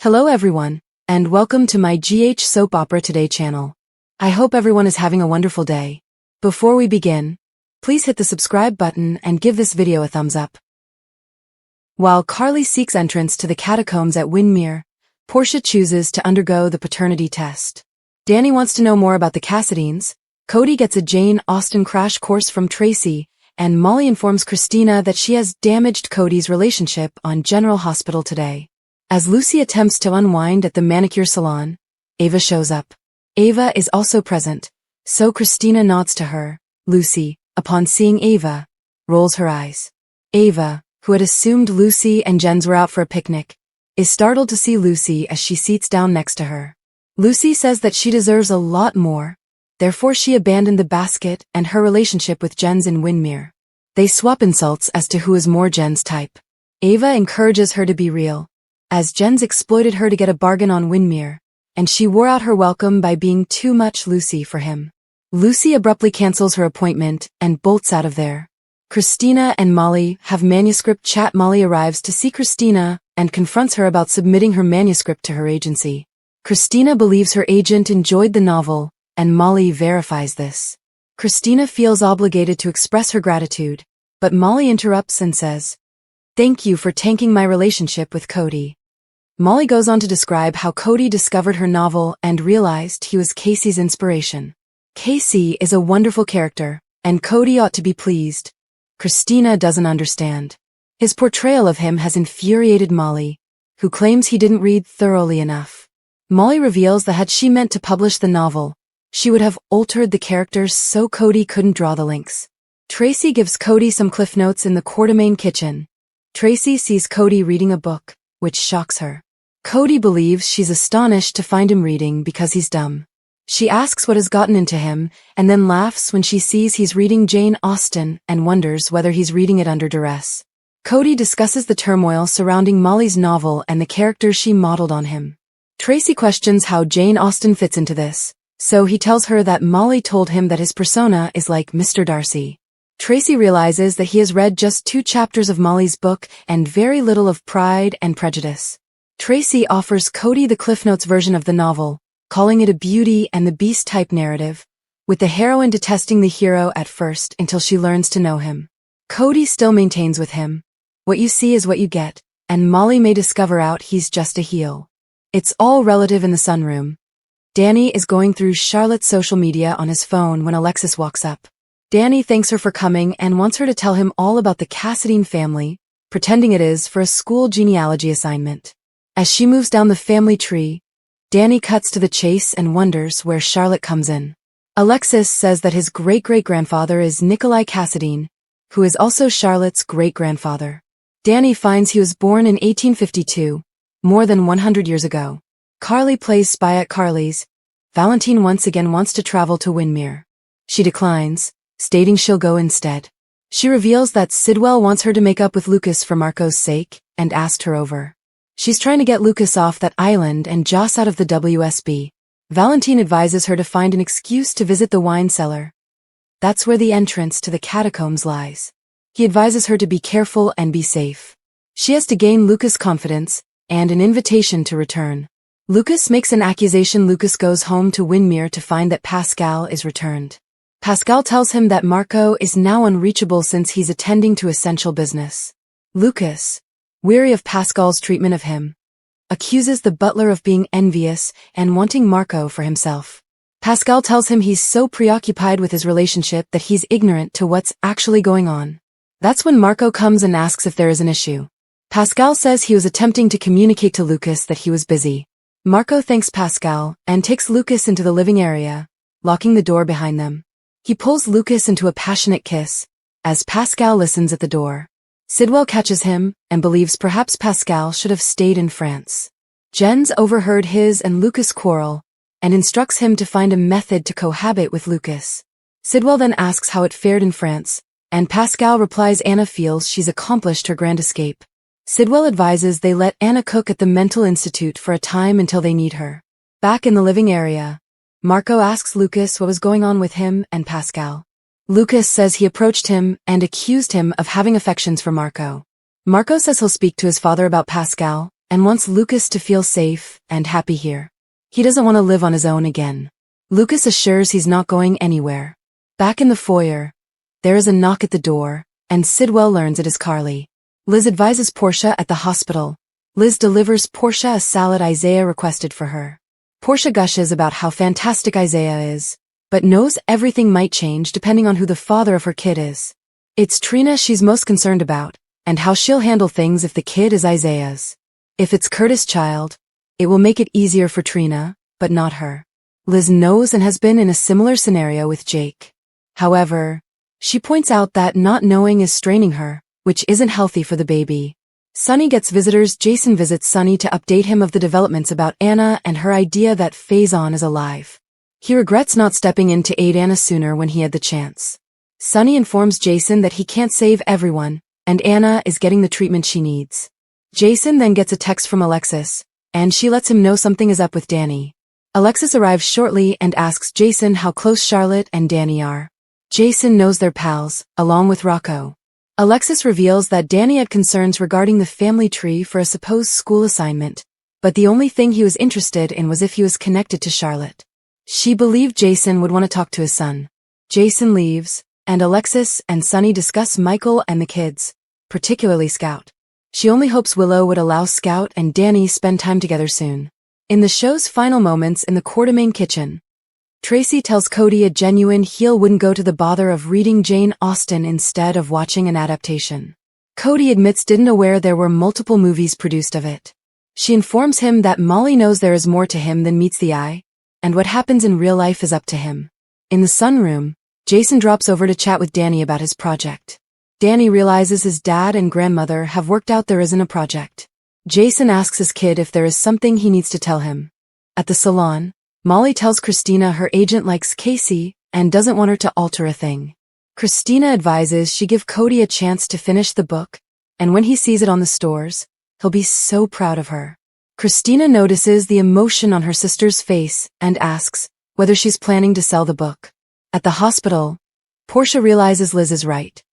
Hello everyone, and welcome to my GH Soap Opera Today channel. I hope everyone is having a wonderful day. Before we begin, please hit the subscribe button and give this video a thumbs up. While Carly seeks entrance to the catacombs at Wyndemere, Portia chooses to undergo the paternity test. Dany wants to know more about the Cassadines, Cody gets a Jane Austen crash course from Tracy, and Molly informs Christina that she has damaged Cody's relationship on General Hospital today. As Lucy attempts to unwind at the manicure salon, Ava shows up. Ava is also present, so Christina nods to her. Lucy, upon seeing Ava, rolls her eyes. Ava, who had assumed Lucy and Jens were out for a picnic, is startled to see Lucy as she seats down next to her. Lucy says that she deserves a lot more, therefore she abandoned the basket and her relationship with Jens in Wyndemere. They swap insults as to who is more Jens' type. Ava encourages her to be real, as Jens exploited her to get a bargain on Wyndemere, and she wore out her welcome by being too much Lucy for him. Lucy abruptly cancels her appointment and bolts out of there. Christina and Molly have manuscript chat. Molly arrives to see Christina and confronts her about submitting her manuscript to her agency. Christina believes her agent enjoyed the novel, and Molly verifies this. Christina feels obligated to express her gratitude, but Molly interrupts and says, "Thank you for tanking my relationship with Cody." Molly goes on to describe how Cody discovered her novel and realized he was Casey's inspiration. Casey is a wonderful character, and Cody ought to be pleased. Christina doesn't understand. His portrayal of him has infuriated Molly, who claims he didn't read thoroughly enough. Molly reveals that had she meant to publish the novel, she would have altered the characters so Cody couldn't draw the links. Tracy gives Cody some cliff notes in the Quartermain kitchen. Tracy sees Cody reading a book, which shocks her. Cody believes she's astonished to find him reading because he's dumb. She asks what has gotten into him, and then laughs when she sees he's reading Jane Austen and wonders whether he's reading it under duress. Cody discusses the turmoil surrounding Molly's novel and the characters she modeled on him. Tracy questions how Jane Austen fits into this, so he tells her that Molly told him that his persona is like Mr. Darcy. Tracy realizes that he has read just 2 chapters of Molly's book and very little of Pride and Prejudice. Tracy offers Cody the Cliff Notes version of the novel, calling it a Beauty and the Beast type narrative, with the heroine detesting the hero at first until she learns to know him. Cody still maintains with him, "What you see is what you get," and Molly may discover out he's just a heel. It's all relative in the sunroom. Dany is going through Charlotte's social media on his phone when Alexis walks up. Dany thanks her for coming and wants her to tell him all about the Cassadine family, pretending it is for a school genealogy assignment. As she moves down the family tree, Dany cuts to the chase and wonders where Charlotte comes in. Alexis says that his great-great-grandfather is Nikolai Cassadine, who is also Charlotte's great-grandfather. Dany finds he was born in 1852, more than 100 years ago. Carly plays spy at Carly's. Valentine once again wants to travel to Wyndemere. She declines, stating she'll go instead. She reveals that Sidwell wants her to make up with Lucas for Marco's sake, and asked her over. She's trying to get Lucas off that island and Joss out of the WSB. Valentine advises her to find an excuse to visit the wine cellar. That's where the entrance to the catacombs lies. He advises her to be careful and be safe. She has to gain Lucas' confidence, and an invitation to return. Lucas makes an accusation. Lucas goes home to Wyndemere to find that Pascal is returned. Pascal tells him that Marco is now unreachable since he's attending to essential business. Lucas, weary of Pascal's treatment of him, accuses the butler of being envious and wanting Marco for himself. Pascal tells him he's so preoccupied with his relationship that he's ignorant to what's actually going on. That's when Marco comes and asks if there is an issue. Pascal says he was attempting to communicate to Lucas that he was busy. Marco thanks Pascal and takes Lucas into the living area, locking the door behind them. He pulls Lucas into a passionate kiss, as Pascal listens at the door. Sidwell catches him and believes perhaps Pascal should have stayed in France. Jens overheard his and Lucas' quarrel and instructs him to find a method to cohabit with Lucas. Sidwell then asks how it fared in France, and Pascal replies Anna feels she's accomplished her grand escape. Sidwell advises they let Anna cook at the mental institute for a time until they need her. Back in the living area, Marco asks Lucas what was going on with him and Pascal. Lucas says he approached him and accused him of having affections for Marco. Marco says he'll speak to his father about Pascal, and wants Lucas to feel safe and happy here. He doesn't want to live on his own again. Lucas assures he's not going anywhere. Back in the foyer, there is a knock at the door, and Sidwell learns it is Carly. Liz advises Portia at the hospital. Liz delivers Portia a salad Isaiah requested for her. Portia gushes about how fantastic Isaiah is, but knows everything might change depending on who the father of her kid is. It's Trina she's most concerned about, and how she'll handle things if the kid is Isaiah's. If it's Curtis' child, it will make it easier for Trina, but not her. Liz knows and has been in a similar scenario with Jake. However, she points out that not knowing is straining her, which isn't healthy for the baby. Sonny gets visitors. Jason visits Sonny to update him of the developments about Anna and her idea that Faison is alive. He regrets not stepping in to aid Anna sooner when he had the chance. Sonny informs Jason that he can't save everyone, and Anna is getting the treatment she needs. Jason then gets a text from Alexis, and she lets him know something is up with Dany. Alexis arrives shortly and asks Jason how close Charlotte and Dany are. Jason knows they're pals, along with Rocco. Alexis reveals that Dany had concerns regarding the family tree for a supposed school assignment, but the only thing he was interested in was if he was connected to Charlotte. She believed Jason would want to talk to his son. Jason leaves, and Alexis and Sonny discuss Michael and the kids, particularly Scout. She only hopes Willow would allow Scout and Dany spend time together soon. In the show's final moments in the Quartermaine kitchen, Tracy tells Cody a genuine heel wouldn't go to the bother of reading Jane Austen instead of watching an adaptation. Cody admits didn't aware there were multiple movies produced of it. She informs him that Molly knows there is more to him than meets the eye, and what happens in real life is up to him. In the sunroom, Jason drops over to chat with Dany about his project. Dany realizes his dad and grandmother have worked out there isn't a project. Jason asks his kid if there is something he needs to tell him. At the salon, Molly tells Christina her agent likes Casey and doesn't want her to alter a thing. Christina advises she give Cody a chance to finish the book, and when he sees it on the stores, he'll be so proud of her. Christina notices the emotion on her sister's face and asks whether she's planning to sell the book. At the hospital, Portia realizes Liz is right.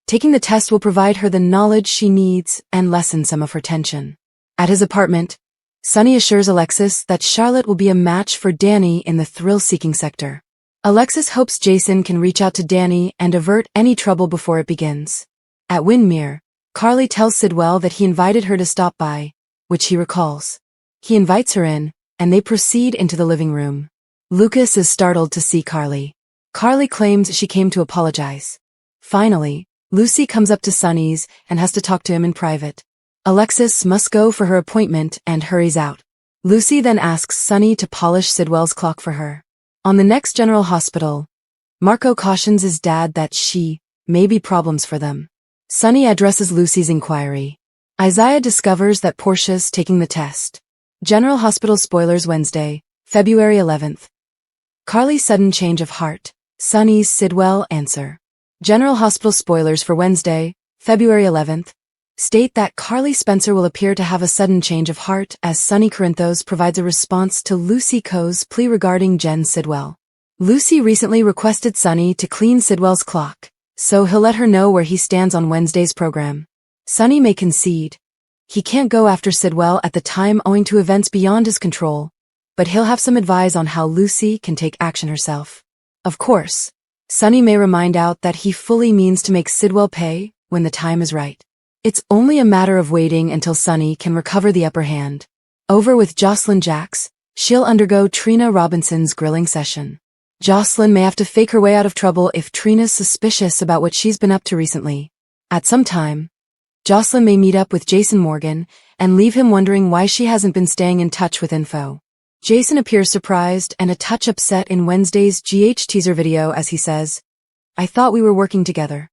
Taking the test will provide her the knowledge she needs and lessen some of her tension. At his apartment, Sonny assures Alexis that Charlotte will be a match for Dany in the thrill-seeking sector. Alexis hopes Jason can reach out to Dany and avert any trouble before it begins. At Wyndemere, Carly tells Sidwell that he invited her to stop by, which he recalls. He invites her in, and they proceed into the living room. Lucas is startled to see Carly. Carly claims she came to apologize. Finally, Lucy comes up to Sonny's and has to talk to him in private. Alexis must go for her appointment and hurries out. Lucy then asks Sonny to polish Sidwell's clock for her. On the next General Hospital, Marco cautions his dad that she may be problems for them. Sonny addresses Lucy's inquiry. Isaiah discovers that Portia's taking the test. General Hospital spoilers Wednesday, February 11th. Carly's sudden change of heart. Sonny's Sidwell answer. General Hospital spoilers for Wednesday, February 11th. State that Carly Spencer will appear to have a sudden change of heart as Sonny Corinthos provides a response to Lucy Coe's plea regarding Jen Sidwell. Lucy recently requested Sonny to clean Sidwell's clock, so he'll let her know where he stands on Wednesday's program. Sonny may concede. He can't go after Sidwell at the time owing to events beyond his control, but he'll have some advice on how Lucy can take action herself. Of course, Sonny may remind out that he fully means to make Sidwell pay when the time is right. It's only a matter of waiting until Sonny can recover the upper hand. Over with Jocelyn Jacks, she'll undergo Trina Robinson's grilling session. Jocelyn may have to fake her way out of trouble if Trina's suspicious about what she's been up to recently. At some time, Jocelyn may meet up with Jason Morgan and leave him wondering why she hasn't been staying in touch with info. Jason appears surprised and a touch upset in Wednesday's GH teaser video as he says, "I thought we were working together."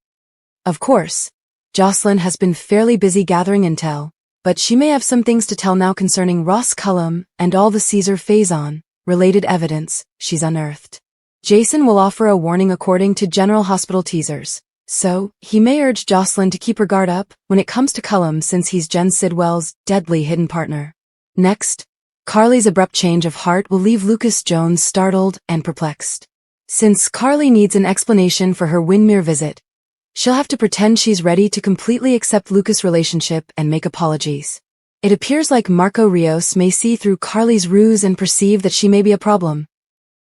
Of course, Jocelyn has been fairly busy gathering intel, but she may have some things to tell now concerning Ross Cullum and all the Caesar Faison-related evidence she's unearthed. Jason will offer a warning according to General Hospital teasers, so he may urge Jocelyn to keep her guard up when it comes to Cullum since he's Jen Sidwell's deadly hidden partner. Next, Carly's abrupt change of heart will leave Lucas Jones startled and perplexed. Since Carly needs an explanation for her Wyndemere visit, she'll have to pretend she's ready to completely accept Lucas' relationship and make apologies. It appears like Marco Rios may see through Carly's ruse and perceive that she may be a problem.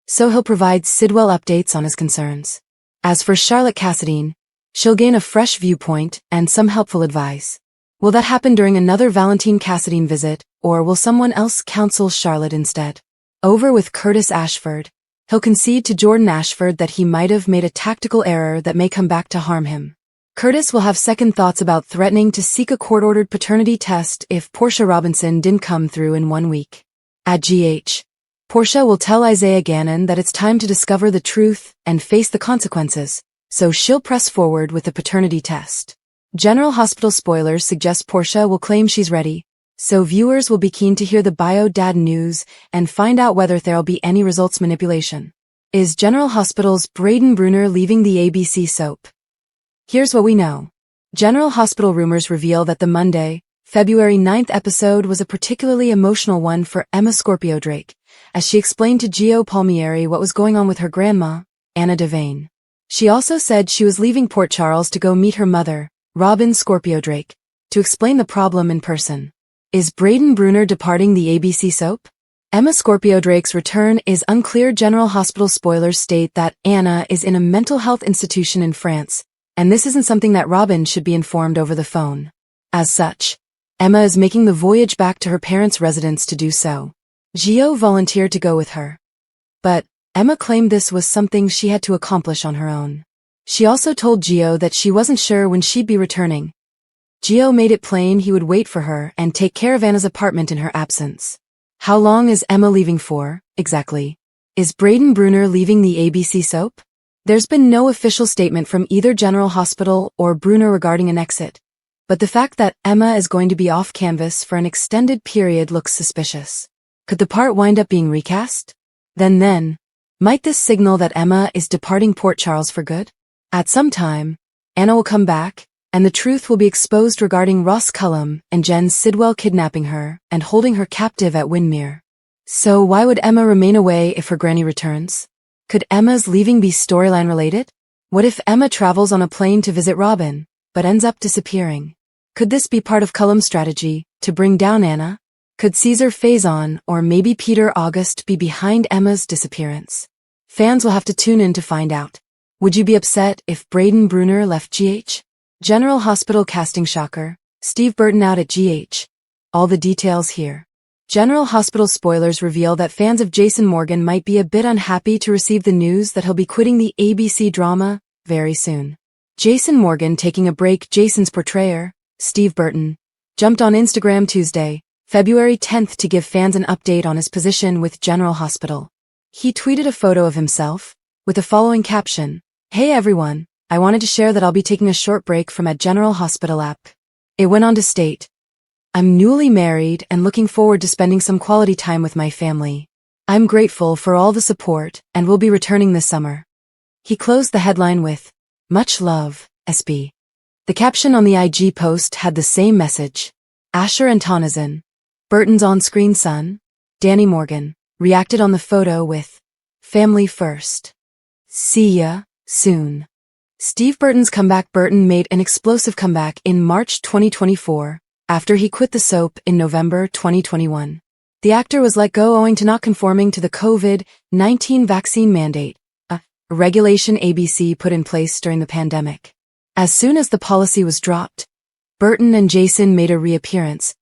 So he'll provide Sidwell updates on his concerns. As for Charlotte Cassadine, she'll gain a fresh viewpoint and some helpful advice. Will that happen during another Valentine Cassadine visit, or will someone else counsel Charlotte instead? Over with Curtis Ashford, he'll concede to Jordan Ashford that he might have made a tactical error that may come back to harm him. Curtis will have second thoughts about threatening to seek a court-ordered paternity test if Portia Robinson didn't come through in 1 week. At GH, Portia will tell Isaiah Gannon that it's time to discover the truth and face the consequences, so she'll press forward with the paternity test. General Hospital spoilers suggest Portia will claim she's ready, so viewers will be keen to hear the bio-dad news and find out whether there'll be any results manipulation. Is General Hospital's Braden Bruner leaving the ABC soap? Here's what we know. General Hospital rumors reveal that the Monday, February 9th episode was a particularly emotional one for Emma Scorpio Drake, as she explained to Gio Palmieri what was going on with her grandma, Anna Devane. She also said she was leaving Port Charles to go meet her mother, Robin Scorpio Drake, to explain the problem in person. Is Braden Bruner departing the ABC soap? Emma Scorpio Drake's return is unclear. General Hospital spoilers state that Anna is in a mental health institution in France, and this isn't something that Robin should be informed over the phone. As such, Emma is making the voyage back to her parents' residence to do so. Gio volunteered to go with her. But Emma claimed this was something she had to accomplish on her own. She also told Gio that she wasn't sure when she'd be returning. Gio made it plain he would wait for her and take care of Anna's apartment in her absence. How long is Emma leaving for, exactly? Is Braden Bruner leaving the ABC soap? There's been no official statement from either General Hospital or Bruner regarding an exit, but the fact that Emma is going to be off canvas for an extended period looks suspicious. Could the part wind up being recast? Then, might this signal that Emma is departing Port Charles for good? At some time, Anna will come back, and the truth will be exposed regarding Ross Cullum and Jen Sidwell kidnapping her and holding her captive at Wyndemere. So why would Emma remain away if her granny returns? Could Emma's leaving be storyline related? What if Emma travels on a plane to visit Robin, but ends up disappearing? Could this be part of Cullum's strategy to bring down Anna? Could Caesar Faison or maybe Peter August be behind Emma's disappearance? Fans will have to tune in to find out. Would you be upset if Braden Bruner left GH? General Hospital casting shocker, Steve Burton out at GH. All the details here. General Hospital spoilers reveal that fans of Jason Morgan might be a bit unhappy to receive the news that he'll be quitting the ABC drama very soon. Jason Morgan taking a break. Jason's portrayer, Steve Burton, jumped on Instagram Tuesday, February 10th to give fans an update on his position with General Hospital. He tweeted a photo of himself, with the following caption: "Hey everyone, I wanted to share that I'll be taking a short break from at General Hospital app." It went on to state, "I'm newly married and looking forward to spending some quality time with my family. I'm grateful for all the support and will be returning this summer." He closed the headline with, "Much love, SB." The caption on the IG post had the same message. Asher and Tonizin, Burton's on-screen son, Dany Morgan, reacted on the photo with, "Family first. See ya, soon." Steve Burton's comeback. Burton made an explosive comeback in March 2024, after he quit the soap in November 2021. The actor was let go owing to not conforming to the COVID-19 vaccine mandate, a regulation ABC put in place during the pandemic. As soon as the policy was dropped, Burton and Jason made a reappearance,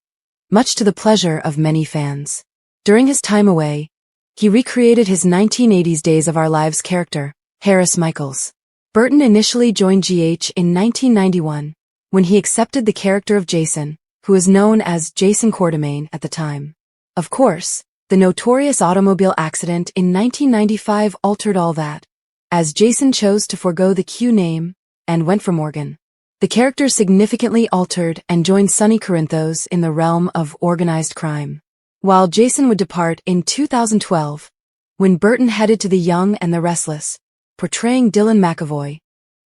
much to the pleasure of many fans. During his time away, he recreated his 1980s Days of Our Lives character, Harris Michaels. Burton initially joined GH in 1991, when he accepted the character of Jason, who was known as Jason Quartermain at the time. Of course, the notorious automobile accident in 1995 altered all that, as Jason chose to forego the Q name and went for Morgan. The character significantly altered and joined Sonny Corinthos in the realm of organized crime. While Jason would depart in 2012, when Burton headed to The Young and the Restless, portraying Dylan McAvoy,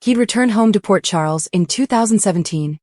he'd return home to Port Charles in 2017,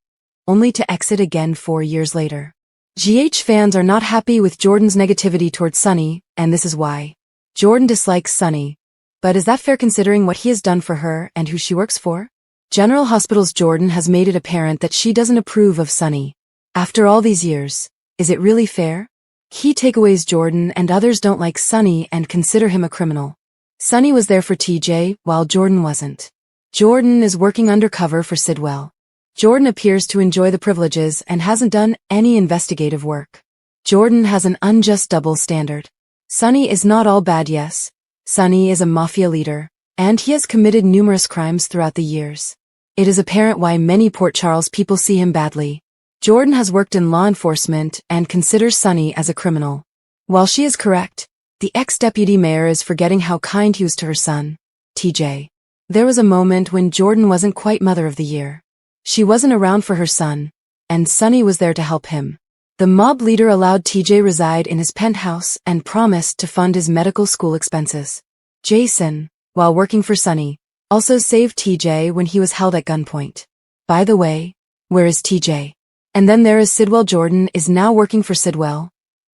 only to exit again 4 years later. GH fans are not happy with Jordan's negativity towards Sonny, and this is why. Jordan dislikes Sonny, but is that fair considering what he has done for her and who she works for? General Hospital's Jordan has made it apparent that she doesn't approve of Sonny. After all these years, Is it really fair? Key takeaways: Jordan and others don't like Sonny and consider him a criminal. Sonny was there for TJ, while Jordan wasn't. Jordan is working undercover for Sidwell. Jordan appears to enjoy the privileges and hasn't done any investigative work. Jordan has an unjust double standard. Sonny is not all bad. Yes, Sonny is a mafia leader, and he has committed numerous crimes throughout the years. It is apparent why many Port Charles people see him badly. Jordan has worked in law enforcement and considers Sonny as a criminal. While she is correct, the ex-deputy mayor is forgetting how kind he was to her son, TJ. There was a moment when Jordan wasn't quite Mother of the Year. She wasn't around for her son, and Sonny was there to help him. The mob leader allowed TJ reside in his penthouse and promised to fund his medical school expenses. Jason, while working for Sonny, also saved TJ when he was held at gunpoint. By the way, where is TJ? And then there is Sidwell. Jordan is now working for Sidwell,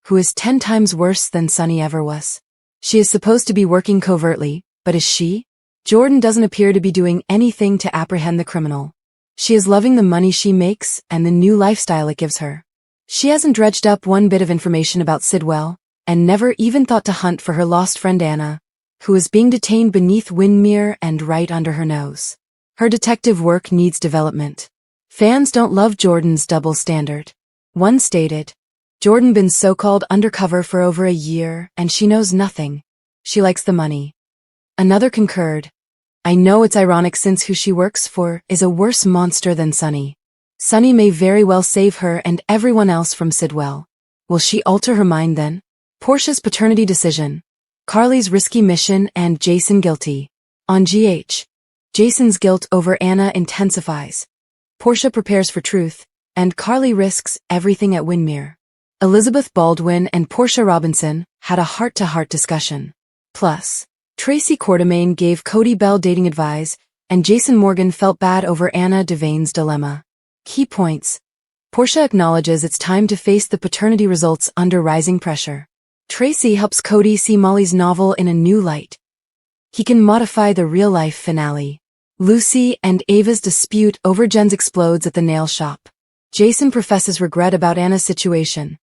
who is 10 times worse than Sonny ever was. She is supposed to be working covertly, but is she? Jordan doesn't appear to be doing anything to apprehend the criminal. She is loving the money she makes and the new lifestyle it gives her. She hasn't dredged up one bit of information about Sidwell, and never even thought to hunt for her lost friend Anna, who is being detained beneath Wyndemere and right under her nose. Her detective work needs development. Fans don't love Jordan's double standard. One stated, "Jordan been so-called undercover for over a year and she knows nothing. She likes the money." Another concurred, "I know it's ironic since who she works for is a worse monster than Sonny. Sonny may very well save her and everyone else from Sidwell. Will she alter her mind then?" Portia's paternity decision, Carly's risky mission, and Jason guilty. On GH, Jason's guilt over Anna intensifies. Portia prepares for truth, and Carly risks everything at Wyndemere. Elizabeth Baldwin and Portia Robinson had a heart-to-heart discussion. Plus, Tracy Quartermain gave Cody Bell dating advice, and Jason Morgan felt bad over Anna Devane's dilemma. Key points. Portia acknowledges it's time to face the paternity results under rising pressure. Tracy helps Cody see Molly's novel in a new light. He can modify the real-life finale. Lucy and Ava's dispute over Jen's explodes at the nail shop. Jason professes regret about Anna's situation,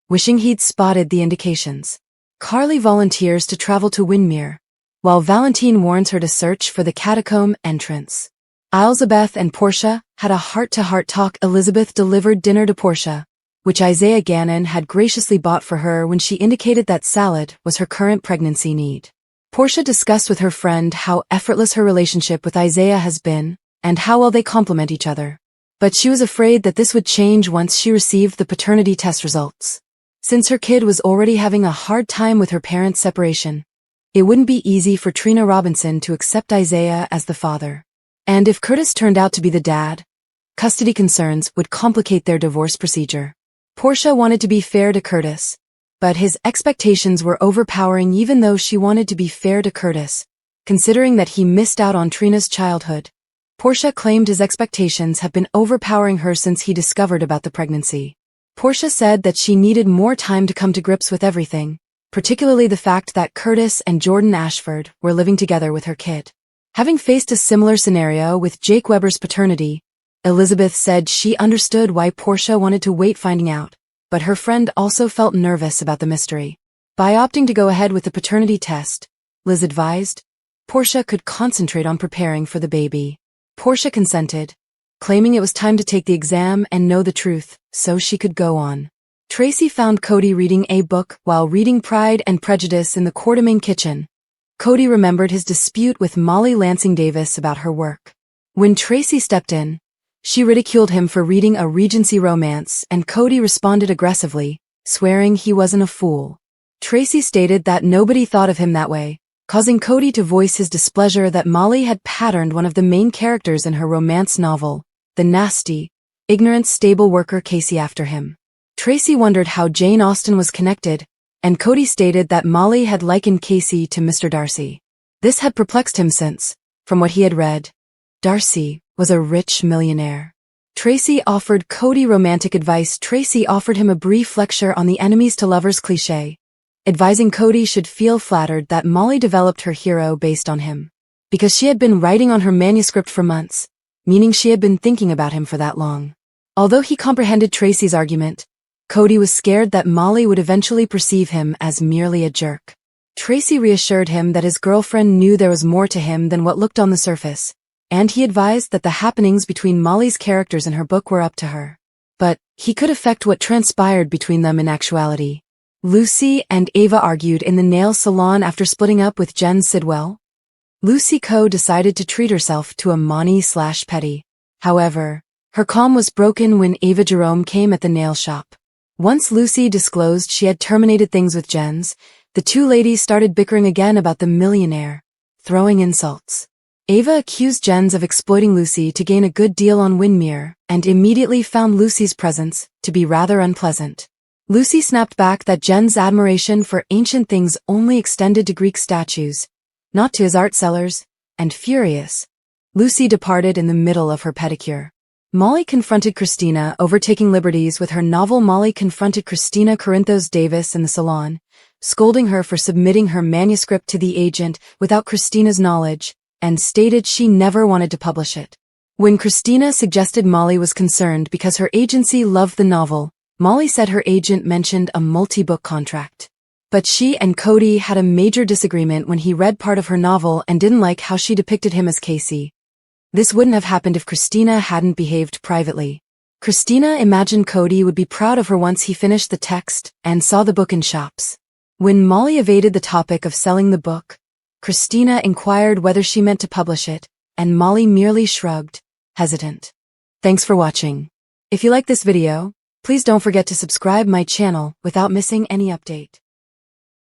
wishing he'd spotted the indications. Carly volunteers to travel to Wyndemere, while Valentine warns her to search for the catacomb entrance. Elizabeth and Portia had a heart-to-heart talk. Elizabeth delivered dinner to Portia, which Isaiah Gannon had graciously bought for her when she indicated that salad was her current pregnancy need. Portia discussed with her friend how effortless her relationship with Isaiah has been, and how well they complement each other. But she was afraid that this would change once she received the paternity test results. Since her kid was already having a hard time with her parents' separation, it wouldn't be easy for Trina Robinson to accept Isaiah as the father. And if Curtis turned out to be the dad, custody concerns would complicate their divorce procedure. Portia wanted to be fair to Curtis, but his expectations were overpowering. Even though she wanted to be fair to Curtis, considering that he missed out on Trina's childhood, Portia claimed his expectations have been overpowering her since he discovered about the pregnancy. Portia said that she needed more time to come to grips with everything, particularly the fact that Curtis and Jordan Ashford were living together with her kid. Having faced a similar scenario with Jake Weber's paternity, Elizabeth said she understood why Portia wanted to wait finding out, but her friend also felt nervous about the mystery. By opting to go ahead with the paternity test, Liz advised, Portia could concentrate on preparing for the baby. Portia consented, claiming it was time to take the exam and know the truth, so she could go on. Tracy found Cody reading a book while reading Pride and Prejudice in the Quartermain kitchen. Cody remembered his dispute with Molly Lansing Davis about her work. When Tracy stepped in, she ridiculed him for reading a Regency romance, and Cody responded aggressively, swearing he wasn't a fool. Tracy stated that nobody thought of him that way, causing Cody to voice his displeasure that Molly had patterned one of the main characters in her romance novel, the nasty, ignorant stable worker Casey, after him. Tracy wondered how Jane Austen was connected, and Cody stated that Molly had likened Casey to Mr. Darcy. This had perplexed him since, from what he had read, Darcy was a rich millionaire. Tracy offered Cody romantic advice. Tracy offered him a brief lecture on the enemies to lovers cliché, advising Cody should feel flattered that Molly developed her hero based on him, because she had been writing on her manuscript for months, meaning she had been thinking about him for that long. Although he comprehended Tracy's argument, Cody was scared that Molly would eventually perceive him as merely a jerk. Tracy reassured him that his girlfriend knew there was more to him than what looked on the surface, and he advised that the happenings between Molly's characters in her book were up to her. But he could affect what transpired between them in actuality. Lucy and Ava argued in the nail salon after splitting up with Jen Sidwell. Lucy Co. decided to treat herself to a mani/petty. However, her calm was broken when Ava Jerome came at the nail shop. Once Lucy disclosed she had terminated things with Jen's, the two ladies started bickering again about the millionaire, throwing insults. Ava accused Jen's of exploiting Lucy to gain a good deal on Wyndemere, and immediately found Lucy's presence to be rather unpleasant. Lucy snapped back that Jen's admiration for ancient things only extended to Greek statues, not to his art sellers, and furious, Lucy departed in the middle of her pedicure. Molly confronted Christina over taking liberties with her novel. Molly confronted Christina Corinthos Davis in the Salon, scolding her for submitting her manuscript to the agent without Christina's knowledge, and stated she never wanted to publish it. When Christina suggested Molly was concerned because her agency loved the novel, Molly said her agent mentioned a multi-book contract. But she and Cody had a major disagreement when he read part of her novel and didn't like how she depicted him as Casey. This wouldn't have happened if Christina hadn't behaved privately. Christina imagined Cody would be proud of her once he finished the text and saw the book in shops. When Molly evaded the topic of selling the book, Christina inquired whether she meant to publish it, and Molly merely shrugged, hesitant. Thanks for watching. If you like this video, please don't forget to subscribe my channel without missing any update.